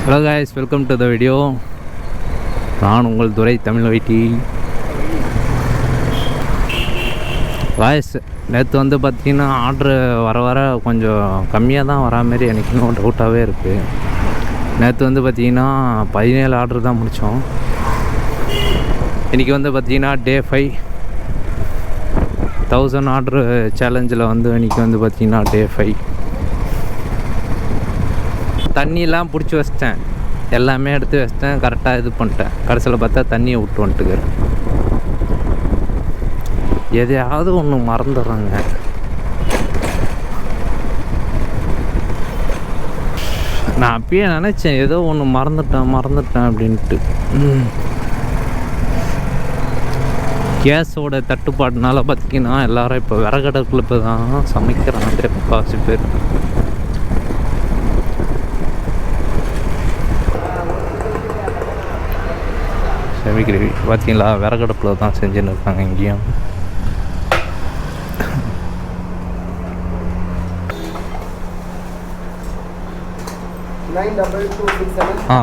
Hello guys, welcome to the video. நான் உங்கள் Duraitamilyt. guys, நேற்று வந்து பார்த்தீங்கன்னா ஆர்டரு வர கொஞ்சம் கம்மியாக தான் வரா மாதிரி எனக்கு இன்னும் டவுட்டாகவே இருக்குது. நேற்று வந்து பார்த்தீங்கன்னா 17 ஆர்டர் தான் முடித்தோம். இன்றைக்கி வந்து பார்த்தீங்கன்னா டே 5 1000 ஆர்டரு சேலஞ்சில் வந்து இன்றைக்கி வந்து பார்த்தீங்கன்னா டே 5. தண்ணியெலாம் பிடிச்சி வச்சிட்டேன், எல்லாமே எடுத்து வச்சிட்டேன், கரெக்டாக இது பண்ணிட்டேன். கடைசியில் பார்த்தா தண்ணியை விட்டு வந்துட்டுக்கிறேன். எதையாவது ஒன்று மறந்துடுறாங்க. நான் அப்பயே நினச்சேன் ஏதோ ஒன்று மறந்துட்டேன் அப்படின்ட்டு. கேஸோட தட்டுப்பாடுனால பார்த்திங்கன்னா எல்லோரும் இப்போ விறகடுப்பில் இப்போ தான் சமைக்கிறாங்க முக்கால்வாசி பேர். செமி கிரேவி பார்த்தீங்களா, விறகடுப்பில் தான் செஞ்சுன்னு இருக்காங்க இங்கேயும். ஆ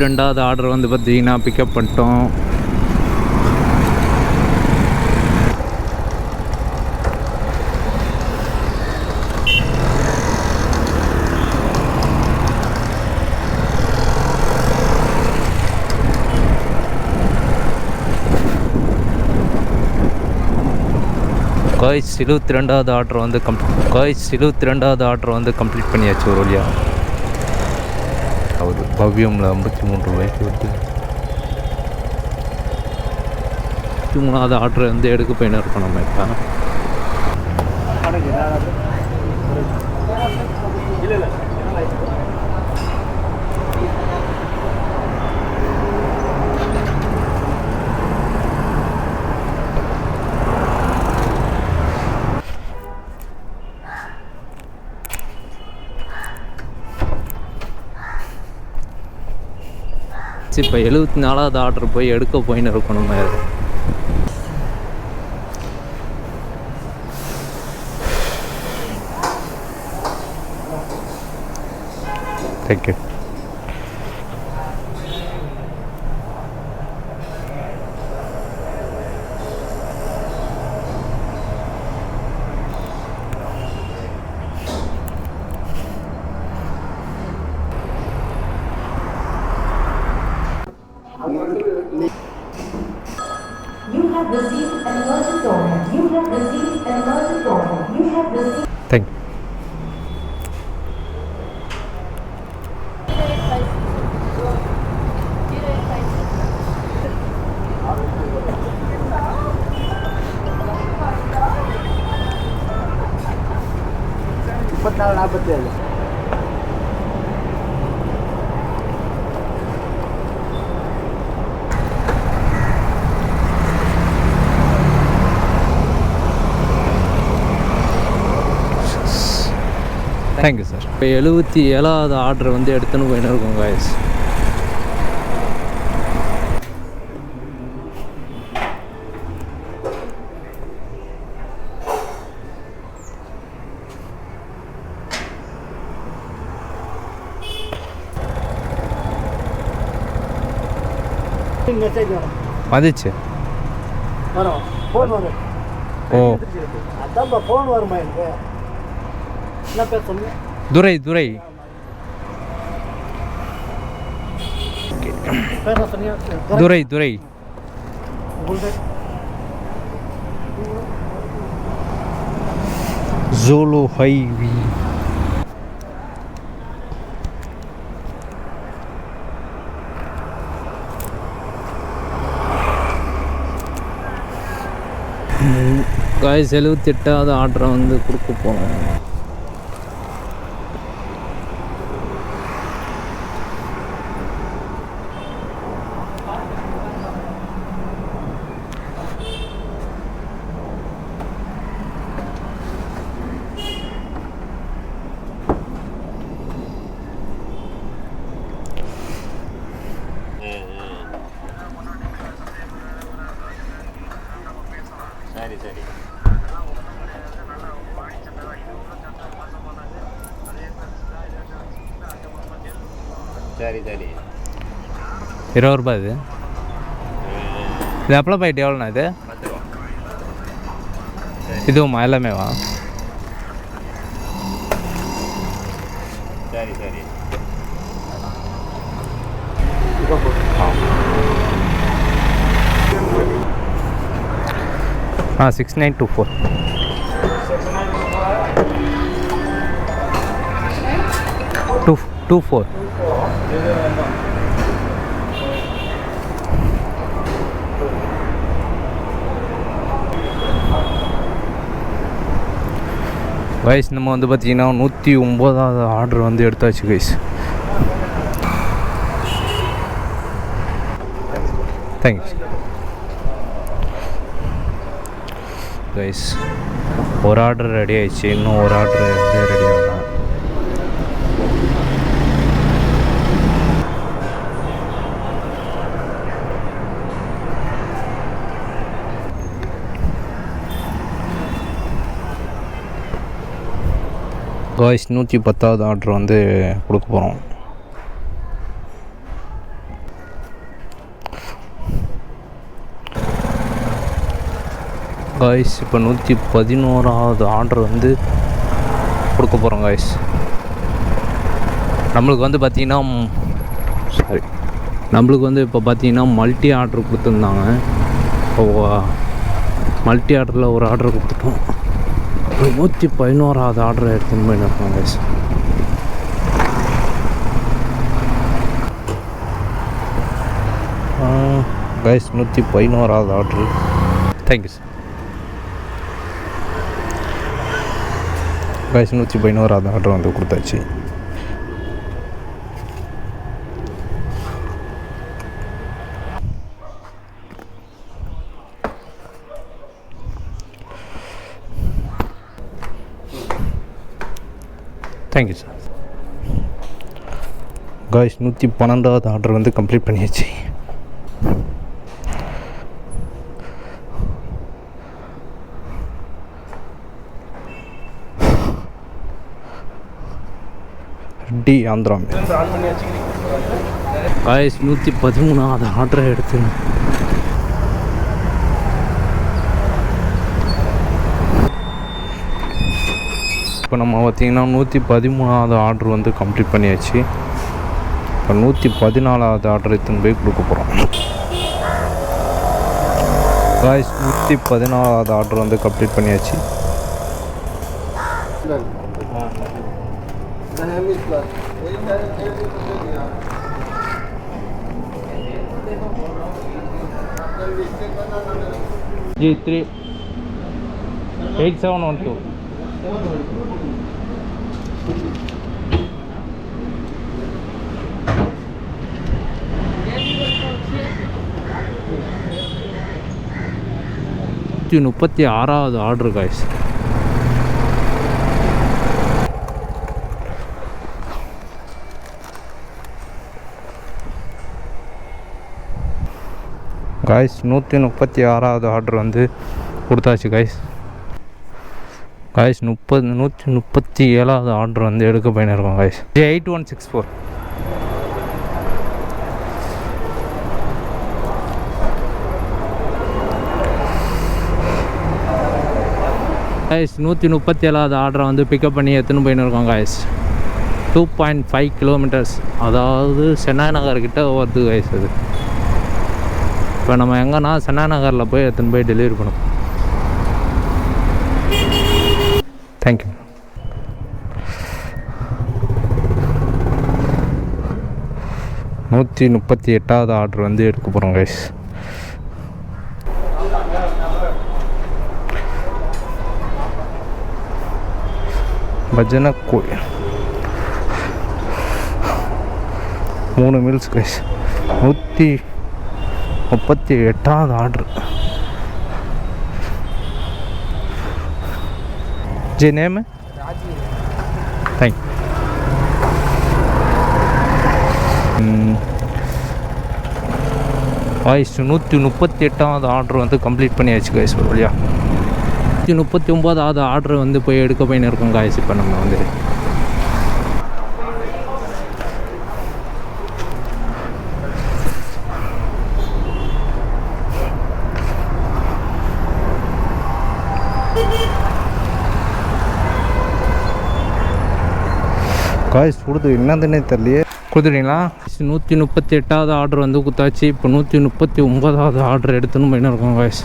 ரெண்டாவது ஆர்டர் வந்து பார்த்தீங்கன்னா பிக்கப் பண்ணிட்டோம். காய்ஸ் 22வது ஆர்டர் வந்து கம்ப்ளீட் பண்ணியாச்சு ஒரு வழியா. ஒரு பவ்யமில் 53 ரூபாய்க்கு வருது. 23வது ஆர்டர் வந்து எடுக்க போயின்னு இருக்கோம் நம்ம இப்போ. இப்போ 74வது ஆர்டர் போய் எடுக்க போயின்னு இருக்கணும். Thank you. Thank you. Thank you sir. இப்போ 77வது ஆர்டர் வந்து எடுத்துன்னு போயின்னு இருக்கோம் guys. வந்துச்சு. ஓ துரை ஜோலோ ஹைவி. காய்ஸ் 78வது ஆர்டரை வந்து கொடுக்க போனோம். ₹20 இது அப்ளை பாயிட்டு எவ்வளோண்ணா இது இதுவுமா எல்லாமேவா சரி சரி 6924 224 கைஸ் நம்ம வந்து பார்த்தீங்கன்னா 109வது ஆர்டர் வந்து எடுத்தாச்சு கைஸ் தேங்க்ஸ் கைஸ் ஒரு ஆர்டர் ரெடி ஆயிடுச்சு இன்னும் ஒரு ஆர்டர் வந்து ரெடி ஆகலாம் கைஸ் 110வது ஆர்டர் வந்து கொடுக்க போகிறோம் கைஸ் இப்போ 111வது ஆர்டர் வந்து கொடுக்க போகிறோம் கைஸ் நம்மளுக்கு வந்து பார்த்திங்கன்னா இப்போ பார்த்திங்கன்னா மல்டி ஆர்டர் கொடுத்துருந்தாங்க இப்போ மல்டி ஆர்டரில் ஒரு ஆர்டர் கொடுத்துட்டோம் 111வது ஆர்டர் எடுத்துன்னு போயிருக்கோம் கைஸ் கைஸ் 111வது ஆர்டர் தேங்க்யூ சார் கைஸ் 111வது ஆர்டர் வந்து கொடுத்தாச்சு தேங்க்யூ சார் கைஸ் 112வது ஆர்டர் வந்து கம்ப்ளீட் பண்ணியாச்சு டி ஆந்திரா கைஸ் 113வது ஆர்டரை எடுத்து இப்போ நம்ம பார்த்திங்கன்னா 113வது ஆர்டர் வந்து கம்ப்ளீட் பண்ணியாச்சு இப்போ 114வது ஆர்டர் எடுத்துன்னு போய் கொடுக்க போகிறோம் கைஸ் 114வது ஆர்டர் வந்து கம்ப்ளீட் பண்ணியாச்சு जी 8712 136வது ஆர்டர் கைஸ் கைஸ் 136வது ஆர்டர் வந்து கொடுத்தாச்சு கைஸ் 137வது ஆர்டர் வந்து எடுக்க போயிருக்கோம் கைஸ் 8164 கைஸ் 137வது ஆர்டரை வந்து பிக்கப் பண்ணி எடுத்துன்னு போயிருக்கோம் கைஸ் 2.5 கிலோமீட்டர்ஸ் அதாவது சென்னை நகர்கிட்ட வருது கைஸ் அது இப்போ நம்ம எங்கன்னா சென்னை நகரில் போய் எடுத்துன்னு போய் டெலிவரி பண்ணுவோம் தேங்க்யூ 138வது ஆர்டர் வந்து எடுக்க போகிறோம் கைஸ் பஜனை கோயில் 3 மீல்ஸ் கைஸ் 138வது ஆர்டர் जी नेम है थैंक गाइस 138வது ஆர்டர் வந்து கம்ப்ளீட் பண்ணியாச்சு गाइस வழியா 139வது ஆர்டர் வந்து போய் எடுக்க போயின்னு இருக்கோம் गाइस இப்போ நம்ம வந்து காய்ஸ் கொடுத்து என்னதுன்னே தெரியலையே. கொடுத்துட்டீங்களா? 138வது ஆர்டர் வந்து குத்தாச்சு. இப்போ 139வது ஆர்டர் எடுத்துன்னு போயின்னு இருக்கோம் காய்ஸ்.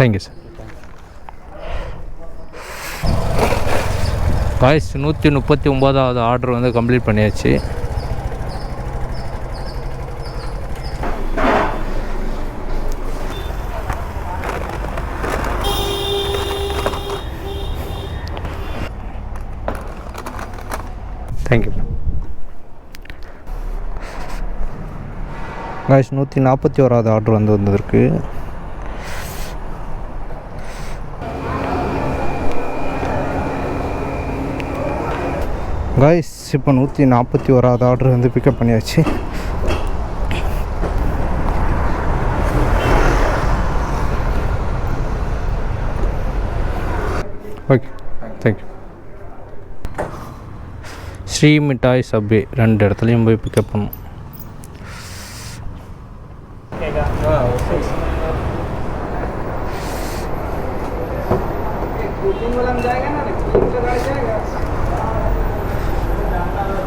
Thank you sir. காய்ஸ் 139வது ஆர்டர் வந்து கம்ப்ளீட் பண்ணியாச்சு. Thank you guys. 141வது ஆர்டர் வந்து வந்திருக்கு. காய்ஸ் இப்போ 141வது ஆர்டர் வந்து பிக்கப் பண்ணியாச்சு. Okay thank you. Shri Mittai Subway 2 இடத்துலையும் போய் பிக்கப் பண்ணோம்.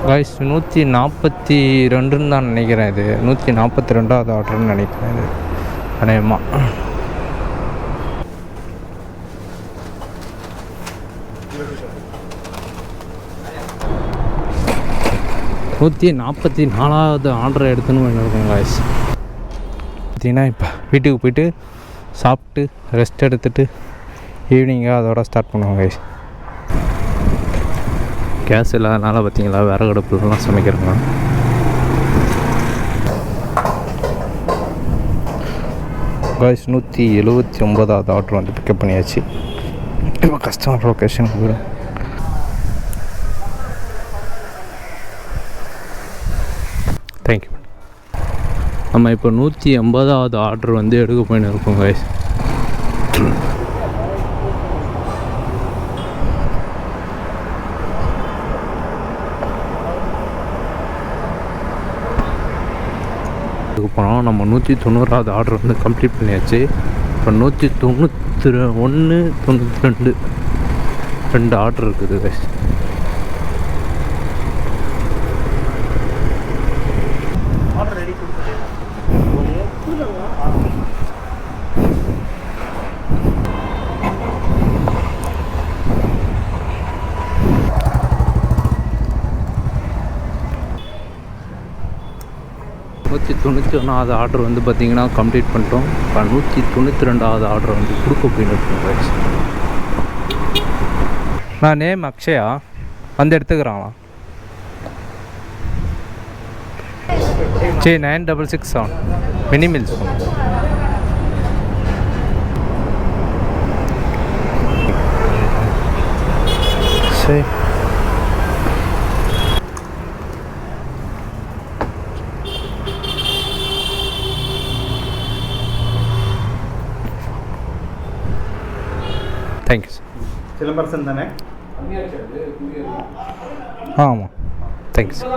காய்ஸ் 142ன்னு தான் நினைக்கிறேன். இது 142வது ஆர்டர்னு நினைக்கிறேன். இது அநேகமாக 144வது ஆர்டர் எடுத்துன்னு போயிருக்கோம் காய்ஸ். பார்த்திங்கன்னா இப்போ வீட்டுக்கு போயிட்டு சாப்பிட்டு ரெஸ்ட் எடுத்துகிட்டு ஈவினிங்காக அதோட ஸ்டார்ட் பண்ணுவோம் காய்ஸ். கேஸ் இல்லாதனால பார்த்திங்களா விறகு அடுப்புலாம் சமைக்கிறோங்க. காய்ஸ் 179வது ஆர்டர் வந்து பிக்கப் பண்ணியாச்சு. இப்போ கஸ்டமர் லொக்கேஷனுக்கு போயிடும். தேங்க்யூ. நம்ம இப்போ 180வது ஆர்டர் வந்து எடுக்க போயின்னு இருக்கோம் காய்ஸ். இதுக்கு போனோம். நம்ம 190வது ஆர்டர் வந்து கம்ப்ளீட் பண்ணியாச்சு. இப்போ 191, 92 2 ஆர்டர் இருக்குது காய்ஸ். நூற்றி 191வது ஆர்டர் வந்து பார்த்திங்கன்னா கம்ப்ளீட் பண்ணிட்டோம். இப்போ 192வது ஆர்டர் வந்து கொடுக்க போயின்னு இருக்கோம். நான் நேம் அக்ஷயா வந்து எடுத்துக்கிறாங்களா? சரி 9667 மினிமில்ஸ். சரி தேங்க்யூ சார். சிலம்பரசன் தானே? ஆமாம் தேங்க்யூ சார்.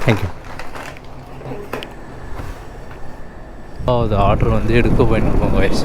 தேங்க்யூ. அது ஆர்டர் வந்து எடுக்க போயிருக்கோம் காய்ஸ்.